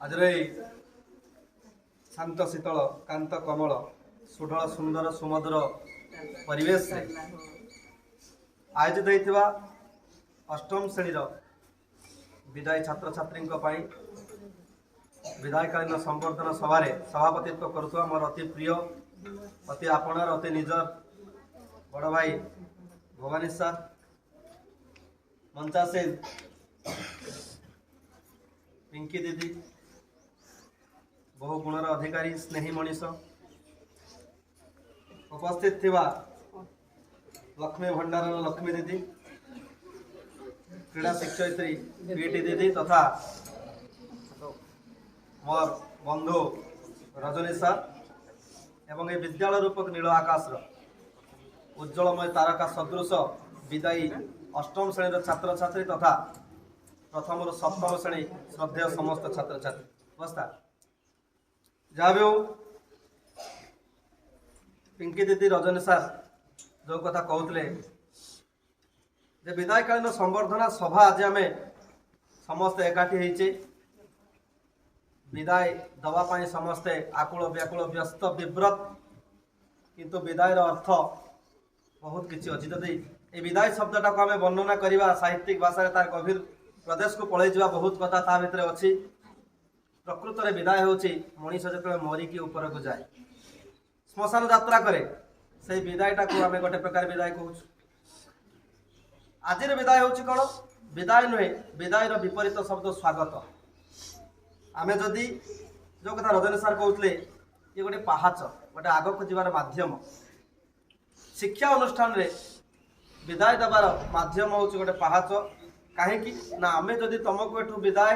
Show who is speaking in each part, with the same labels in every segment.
Speaker 1: आज शांत शीतल कांत कमल सुढल सुंदर सुमधुर परिवेश आयोजित होता अष्टम श्रेणी विदायी छात्र छात्री विदायकालीन संवर्धन सभा सभापतित्व करुवा मोर अति प्रिय अति आपणार अति निजर बड़ भाई भवानी सर मंचासे पिंकी दीदी बहु गुणर अधिकारी स्नेही मनीष उपस्थित थिबा लक्ष्मी भंडार लक्ष्मी दीदी क्रीड़ा शिक्षयित्री पीटी दीदी तथा मोर बंधु रजनी सर एवं ये विद्यालय रूपक नील आकाश उज्जवलमय तारका सदृश विदायी अष्टम श्रेणी छात्र छात्री तथा प्रथम सप्तम श्रेणी श्रद्धेय समस्त छात्र छात्री अवस्था जहाँ भी हो पिंकी दीदी रजनी सर जो कथा कहते विदायकालीन संवर्धना सभा आज आम समस्ते एकाठी होइचे विदाय दवापाई समस्ते आकुल व्याकुल व्यस्त विव्रत किंतु विदायर अर्थ बहुत किसी अच्छी जदि ये विदाय शब्दटा को आम वर्णना करवा साहित्यिक भाषा तार गभीर प्रदेश को पलि जा बहुत कथा ता भितर अच्छी प्रकृत में विदाय होची मनीष जो मरिकी ऊपर को जाए श्मशान यात्रा करे से विदायटा को आम गोटे प्रकार विदाय कहूँ आज विदाय होची कौन विदाय नुहे विदायर विपरीत शब्द स्वागत आम जदि जो कथा रजनी सार कहते ये गोटे पहाच गोटे आग को जीवार माध्यम शिक्षा अनुष्ठान रे विदाय देवार माध्यम हूँ गोटे पहाच कहीं ना आम जदि तुमको एठू विदाय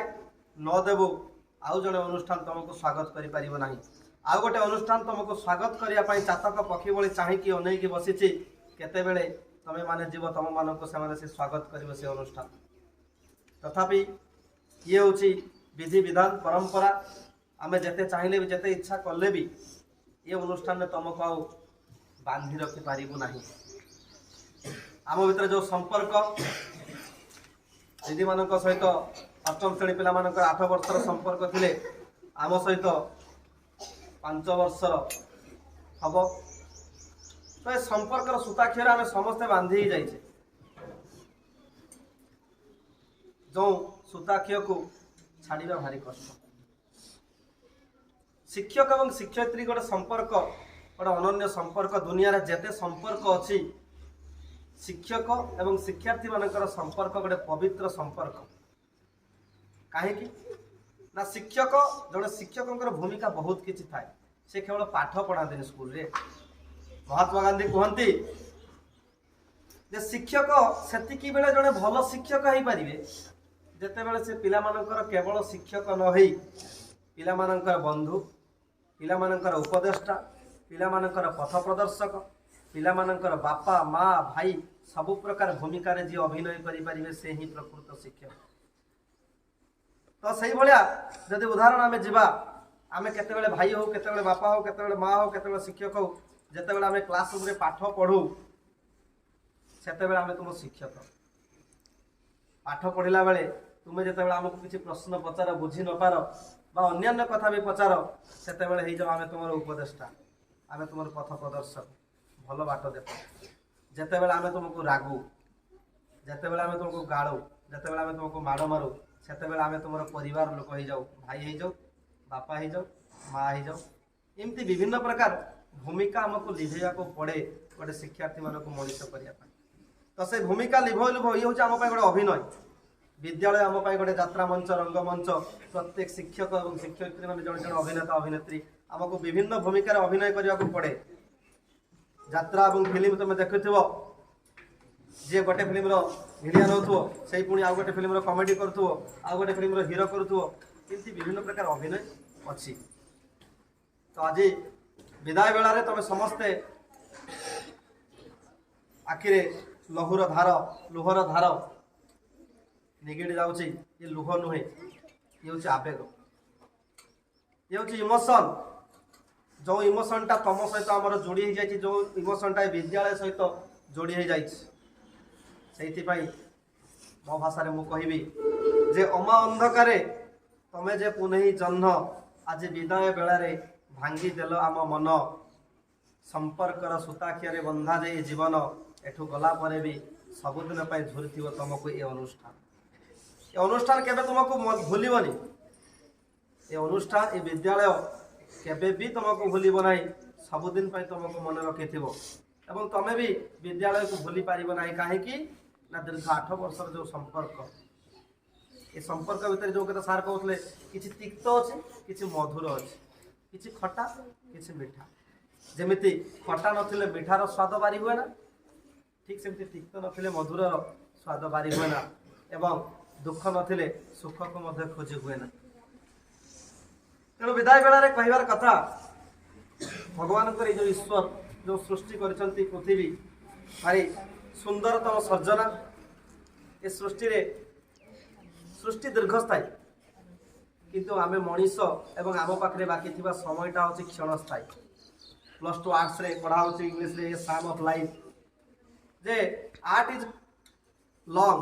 Speaker 1: न देबू आउ जड़े अनुष्ठान तुमको स्वागत करें आउ गोटे अनुष्ठान तुमको स्वागत करने चातक पक्षी भली चाहिए अनेक बसी केते बेले तमें माने जीव तुम मानक से स्वागत करेंगे से अनुष्ठान तथापि ये हूँ विधि विधान परंपरा आम जिते चाहिए भी जिते इच्छा कले भी ये अनुष्ठान में तुमको आउ बांधि रखी पारू ना आम भीतर जो संपर्क दीदी मान सहित अष्टम श्रेणी पिला 8 वर्षर संपर्क थिले आम सहित 5 वर्षर हम तो ये संपर्कर सूताक्षर आम समस्ते बांधि जाइए जो सूताक्षर को छाड़ा भारी कष्ट शिक्षक और शिक्षयित्री गोटे संपर्क गोटे अनन्य संपर्क दुनिया रे जेते संपर्क अच्छी शिक्षक एवं शिक्षार्थी मानकर संपर्क गोटे पवित्र संपर्क कहीं ना शिक्षक जड़े शिक्षक भूमिका बहुत किसी थाए से केवल पाठ पढ़ाते स्कूल रे महात्मा गांधी कहती जे शिक्षक सेतिकी बेले जड़े भल शिक्षक हो पारे जिते बड़े से पिला मानकर केवल शिक्षक न होई पिला मानकर बंधु पिला मानकर उपदेष्टा पिला मानकर पथ प्रदर्शक पिला मानकर बापा माँ भाई सबु प्रकार भूमिका रे जी अभिनय करि परिबे से ही प्रकृत शिक्षक तो सही भाया जदि उदाहरण आम जा आम केते भाई हो केते बापा हो केते माँ हो केते शिक्षक हो जिते बड़े आम क्लास रूम रे पाठ पढ़ू से आम तुम शिक्षक पाठ पढ़ला बेले तुम्हें जिते आमको किसी प्रश्न पचार बुझी न पार बा अन्य कथा भी पचार से आम तुम उपदेष्टा आम तुम पथ प्रदर्शक भल बाट देख जिते बड़े आम तुमको रागू जिते बड़े आम तुमको गाड़ू जिते बड़े आम तुमको माड़ मारू से आम तुम परिवार लोक हो जाऊ भाई हो जाऊ बापा हो जाऊ माँ हो जाऊ एमती विभिन्न प्रकार भूमिका आमको लिभेया को पड़े गोटे शिक्षार्थी मानक मनीष करने तो से भूमिका लिभ लिभ ये हूँ आम गोटे अभिनय विद्यालय आम गोटे यात्रा मंच रंगमंच प्रत्येक शिक्षक और शिक्षयित्री मैंने जड़े जड़े अभिनेता अभिनेत्री आमको विभिन्न भूमिका अभिनय करने को पड़े यात्रा और फिल्म तुम देखुव जी गोटे फिल्म भिलियन हो से पुणी आउ गोटे फिल्म कमेडी करुव आउ गोटे फिल्म हिरो करुव एमती विभिन्न प्रकार अभिनय अच्छी तो आज विदाय बेलारे तुम समस्ते आखिरे लहुर धार लुहर धार निगेड़ी जाऊँगी ये लुह नुहे ये हूँ आवेग ये हूँ इमोशन जो इमोशनटा तुम सहित आम जोड़ी हो जाए जो इमोशनटा विद्यालय सहित जोड़ी हो जाए से मो भाषा मु कहबी जे अमा अंधकार तमे जे पुनः जन्म आज विदाय बेलारे भांगी देल आम मन संपर्कर सूताखिया बंधा जाए जीवन एठू गला परे भी सबुदिन झुरी तुमको ये अनुष्ठान केबे तुमको भूलबनी ये अनुष्ठान ये विद्यालय केबे भी तुमको भूलब ना सबुदिन तुमको मन रखि एवं तमें भी विद्यालय को भूली पार ना कहीं दीर्घ 8 वर्ष जो संपर्क ये संपर्क भितर जो कथा सार कहते किसी तिक्त अच्छे किसी मधुर अच्छे किसी खटा किसी मिठा जमीती खटा नथिले मिठार स्वाद बारी हुए ना ठीक सेमती तिक्त नथिले मधुर स्वाद बारी हुए ना एवं दुख नथिले सुख को मध्य खोजी हुए ना तेणु विदाय बेलार कहबार कथा भगवान जो ईश्वर जो सृष्टि करिसंती पृथ्वी भारी सुंदरतम सर्जना ये सृष्टि दीर्घस्थायी किंतु आमे मनीष एवं आम पाखे बाकी थिबा समयटा होची क्षणस्थायी +2 आर्ट्स रे पढ़ा होची इंग्लिश रे साम ऑफ लाइफ जे art is long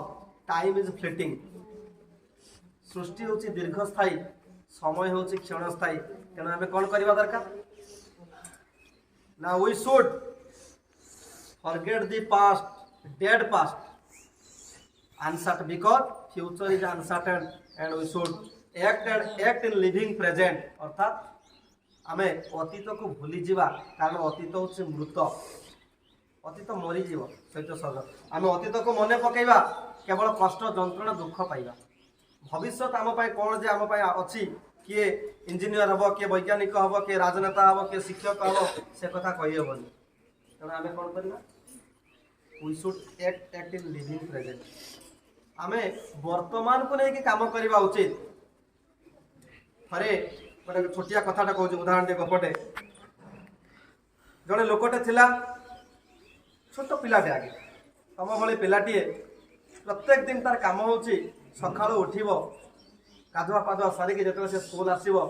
Speaker 1: time is fleeting सृष्टि होची दीर्घस्थायी समय होची क्षणस्थायी तेणु आमे कोन करबा दरकार ना we should forget the past dead past uncertain because future is uncertain and we should act in living present अर्थात आमे अतीत को भूली जीवा कारण अतीत होचे मृत अतीत मरी जीव सहित सज आमे अतीत को मने पकेबा केवल कष्ट जंत्रणा दुख पाइबा भविष्य आम पाई कौन जे आम पाई अछि किए इंजीनियर हबो किए वैज्ञानिक हबो किए राजनेता हबो किए शिक्षक हबो से कथा कहि हेबनी तेणु आमे कोन करबा we should act in living present आमे वर्तमान को लेकिन काम करवा उचित थे गोटे छोटिया कथाटा कहूँ उदाहरण टे गपटे जड़े लोकटे थिला छोट पिलाटे आगे तम भाई पिलाटीए प्रत्येक दिन तार काम हो सका उठब गाधुआ पाधुआ सारिकी जो से स्कूल आसो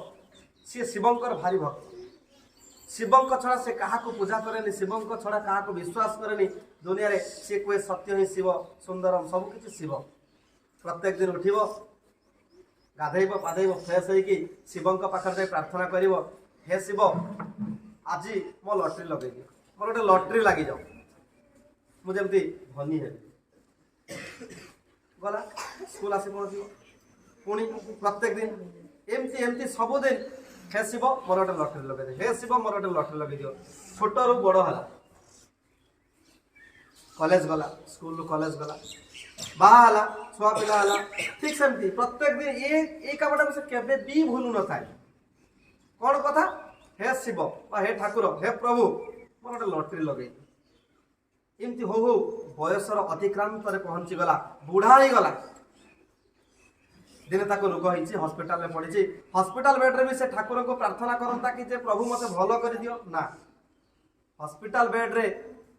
Speaker 1: सी शिवंकर भारी भक्त शिवंक छड़ा से क्या पूजा करे शिवंक छड़ा क्या विश्वास करे दुनिया रे सी कहे सत्य ही शिव सुंदरम सबकि शिव प्रत्येक दिन उठब गाधेब पाधेब फ्रेश होगी शिवंक पाखे जाए प्रार्थना कर हे शिव आज मो लटरी लगे दियो मोर गोटे लटरी लगी जाओ मुझे धनी है गला स्कूल आसी पहुँच पुणी प्रत्येक दिन एमती एमती सबुदिन हे शिव मोर गोटे लटरी लगे दियो हे शिव मोर गोटे लटरी लगे दियो छोट रू बड़ है कॉलेज गला स्कूल कॉलेज गला बाहा छुआ पिला ठीक सेमती प्रत्येक दिन ये कामटा से केबे भी भूलु न थाए कौन कथा हे शिव हे ठाकुर हे प्रभु मोर गोटे लटरी लगे एमती हो हो बयसर अतिक्रांत पहुंची गला बुढ़ा ही गला दिने ताको रोग होइछि हॉस्पिटल में पड़ी हॉस्पिटल बेड रे भी से ठाकुर को प्रार्थना करता कि जे प्रभु मते भलो कर दियो ना हॉस्पिटल बेड रे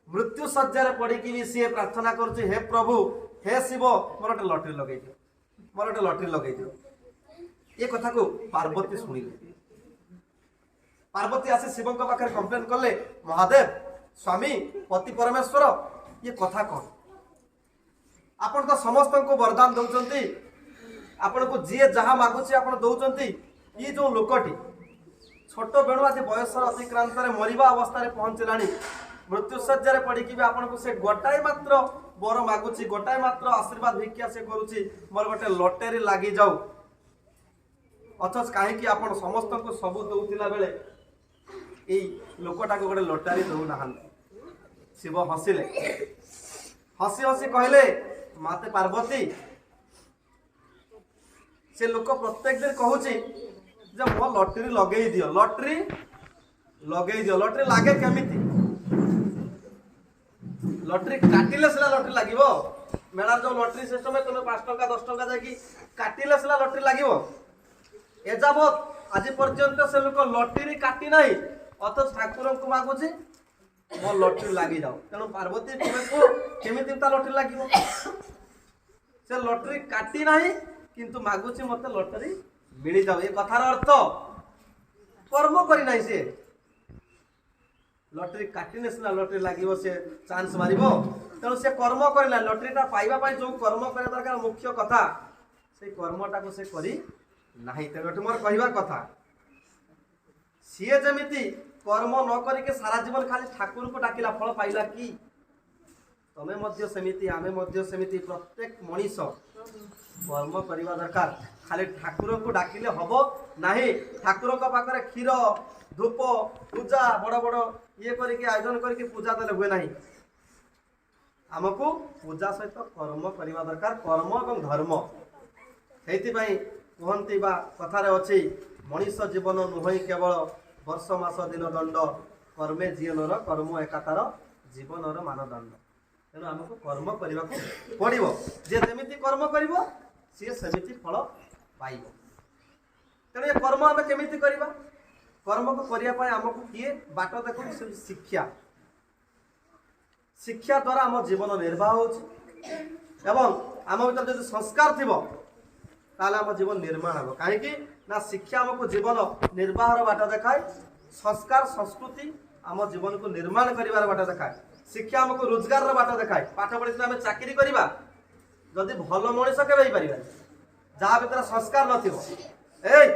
Speaker 1: मृत्यु सज्जा पड़ी भी सी प्रार्थना करुच्ची हे प्रभु हे शिव मोर गोटे लटरी लगे दियो मोर गोटे लटरी लगे दियो ये कथा को पार्वती शुणिले पार्वती आसी शिव पाखे कंप्लेन कले महादेव स्वामी पति परमेश्वर ये कथा कौन आपण तो समस्त को वरदान दौरान आपण को जी जहाँ मागुची आप दौरान ये जो लोकटी छोट बेणु आज बयस अतिक्रांत मरवा अवस्था पहुँचला मृत्युशज्जा पड़ी भी आपन को से गोटाए मात्र बर मागुची गोटाए मात्र आशीर्वाद भिक्षा से करुच्ची मोर गोटे लटेरी लगी जाऊ अथच कहीं आपण समस्त को सबू दौला बेले यही लोकटा को गोटे लटारी दौना शिव हसिले हसी हसी कहले माते पार्वती से लोक प्रत्येक दिन कहूची जे मो लटरी लगे दियो लटरी लटरी लागे केमिति लटरी काटिले सिला लटरी लागिवो मेलार जो लटरी सिस्टम है तुम 5 टंका 10 टंका जाकि काटिले सिला लटरी लागिवो एजाबत आज पर्यंत से लोक लटरी काटी नाही अथच ठाकुर को मागुची मो लटरी लगी जाओ तेणु पार्वती तुमको केमिति ता लटरी लागिवो से लटरी काटी नाही किंतु मागुची मते लटरी मिली जाओ ये कथार अर्थ कर्म करी नाही से लटरी काटिने सिना लटरी लगे से चांस मार तेणु से कर्म करला लटरीटा पाइबा जो कर्म करा दरकार मुख्य कथा से कर्मटा को से करी नहीं। तेणु मोर कहबार कथा सीए जमीती कर्म न करके सारा जीवन खाली ठाकुर को डाकिला फल पाइला कि तमें मध्य सेमिति आमे मध्य सेमिति प्रत्येक मनीष कर्म करवा दरकार। खाली ठाकुर को डाकिले हब नहीं। ठाकुर पाखरे क्षीर धूप पूजा बड़ बड़ ये करके आयोजन करके पूजा देले हुए नहीं। आमको पूजा सहित कर्म करवा दरकार, कर्म और धर्म। से कहती बा कथार अच्छी मनीष जीवन नुह केवल वर्ष मास दिन दंड कर्मे जीवनर कर्म एकातार जीवनर मानदंड। तेणु आमको कर्म करने को पड़ो। जे जमीती कर्म कर सी सेमिति फल पाइब। तेणु ये कर्म आम केमी करवा? कर्म को करने आमको किए बाट देख शिक्षा। शिक्षा द्वारा आम जीवन निर्वाह होम भर जो संस्कार थी ताले आम जीवन निर्माण हम कहीं ना शिक्षा आमको जीवन निर्वाहर बाट देखाए। संस्कार संस्कृति आम जीवन को निर्माण कर बाट देखाए। शिक्षा आमको रोजगार बाट देखाए। पाठ पढ़ी आम चाकरी करवा जदि भल मनीष के पार जहाँ भर संस्कार नए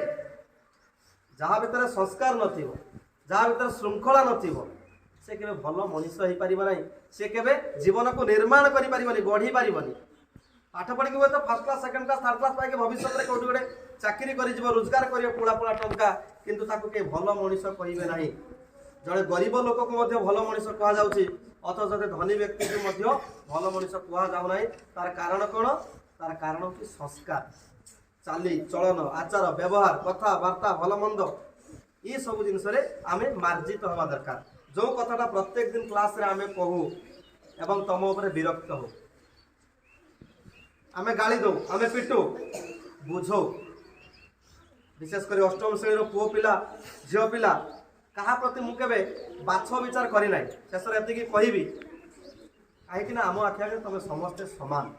Speaker 1: जहाँ भर संस्कार नहाँ भर श्रृंखला से केवे भल मनीष हो पार ना। से केवे जीवन को निर्माण कर गढ़ी पार। पाठ पढ़ी हुए तो first class second class third class पाइक भविष्य में कौटी गोटे चाकरी कर रोजगार कर पुला पुला टंका किंतु ताको के भल मनीष कहे ना। जड़े गरीब लोक को भल मनीष कहुच्छी अथच जब धनी व्यक्ति को भल मनीष कहना। तार कारण कौन? तार कारण कि संस्कार चाली चलन आचार व्यवहार कथबार्ता भल मंद ये सब जिनस आम मार्जित हवा दरकार। जो कथाटा प्रत्येक दिन क्लास रे आमे कहू एवं तम उपरे विरक्त हो आमे गाली दो आमे पिटू बुझो। विशेषकर अष्टम श्रेणी पुओ पिला झील पिला क्या प्रति मुझे बाछ विचार करना। शेष एति कहबी कहीं आम आखि आगे तुम समस्ते सामान।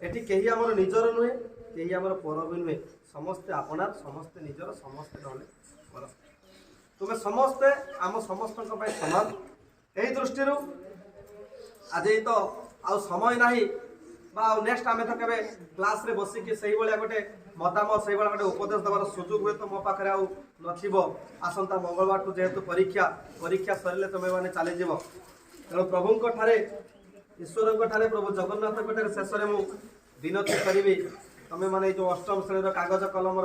Speaker 1: एटी कहीं आमर निजर नुहे कहीं आमर पर भी नुहे। समस्ते आपणार समस्ते निजर समस्ते पर तुम समस्ते आम समस्त सामान। यही दृष्टि आज तो आउ समय नहीं नेक्स्ट आम तो के क्लास रे बसिकी से गोटे मतामत से गोटे उपदेश देवार सुजोग हुए तो मो पाखे आउ आसंता मंगलवार ठू जेहेतु परीक्षा सरिले तुम मैंने चलीज। तेणु प्रभु ईश्वर प्रभु जगन्नाथ शेष में मुझे विनती करी तुम मैंने जो अष्टम श्रेणी कागज कलम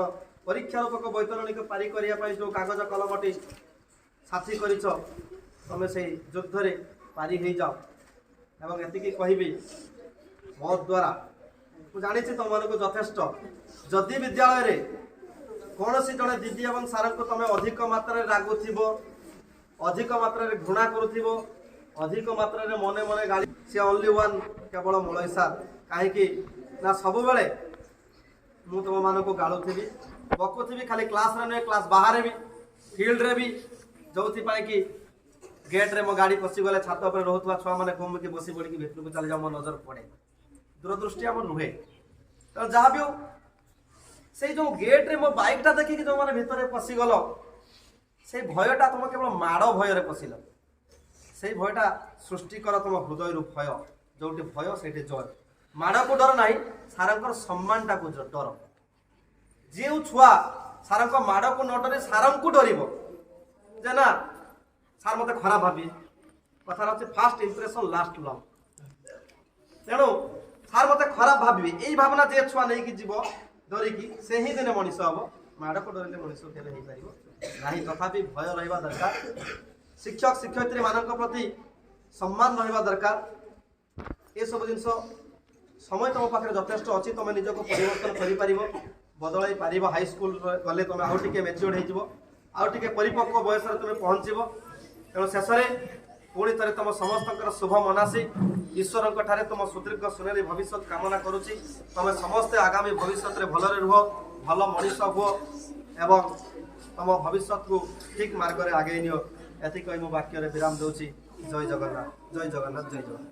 Speaker 1: परीक्षा रूपक वैतरणिक पारी करने जो कागज कलमटी साथी कर तुम से युद्ध में पारी हो जाओ। एवं एति कहबी मो द्वारा जानी तुम मानक यथेष्ट जदि विद्यालय रे कौन सी जड़े दीदी और सार को तुम अधिक मात्रा रागुव अधिक मात्रा घृणा करुव अधिक मात्रा मने मने गाड़ी सी ओनली वन केवल मूल सार कहीं ना सब बेले मु तुम मान को गाड़ुथी बकुथी खाली क्लास रे नुहे क्लास बाहर भी फील्ड रे भी जो कि गेट रे मो गाड़ी पशिगले छात पर रोहुवा छुआ मैंने घूमिकी बस पड़ी भितर को चली जाओ मो नजर पड़े दूरदृष्टि आम नुहे। तो जहाँ भी हो से जो गेट रे मो बाइकटा देखिकी जो मैंने भितर पशिगल से भयटा तुम केवल माड़ भय पशिल से भयटा सृष्टि कर तुम हृदय भय जोटी भय से जय। माड़ को डर ना सार सम्मानटा को डर। जो छुआ सार माड़ को न डर सार को डर जे ना सार मत खराब भावी कथार अच्छे फास्ट इम्प्रेशन लास्ट लंग। तेणु सार मत खराब भावी यही भावना जे छुआ नहीं कि जीव डरिकी से ही दिने मनीष हम माड़ को डरले मनीष केवे हो पार ना। तथापि भय रहा दरकार। शिक्षक शिक्षयित्री मान प्रति सम्मान रहा दरकार। ये सब जिन समय तुम पाखे यथेष्ट अच्छी तुम निजक परिवर्तन कर बदल पार। हाई स्कूल गले तुम आउ टे मेच्योर हो आउ टे परिपक्व बयस तुम पहुँचब। तेणु शेष में पुणी थे तुम समस्त शुभ मनासी ईश्वर तुम सुदीर्घ सुनेली भविष्य कामना करुच्ची। तुम समस्ते आगामी भविष्य में भलरे रुह भल मनीष हुओ एवं तुम भविष्य को ठीक मार्ग में आगे नियो। एति कही मो वाक्य विराम दूची। जय जगन्नाथ जय जगन्नाथ जय जगन्नाथ।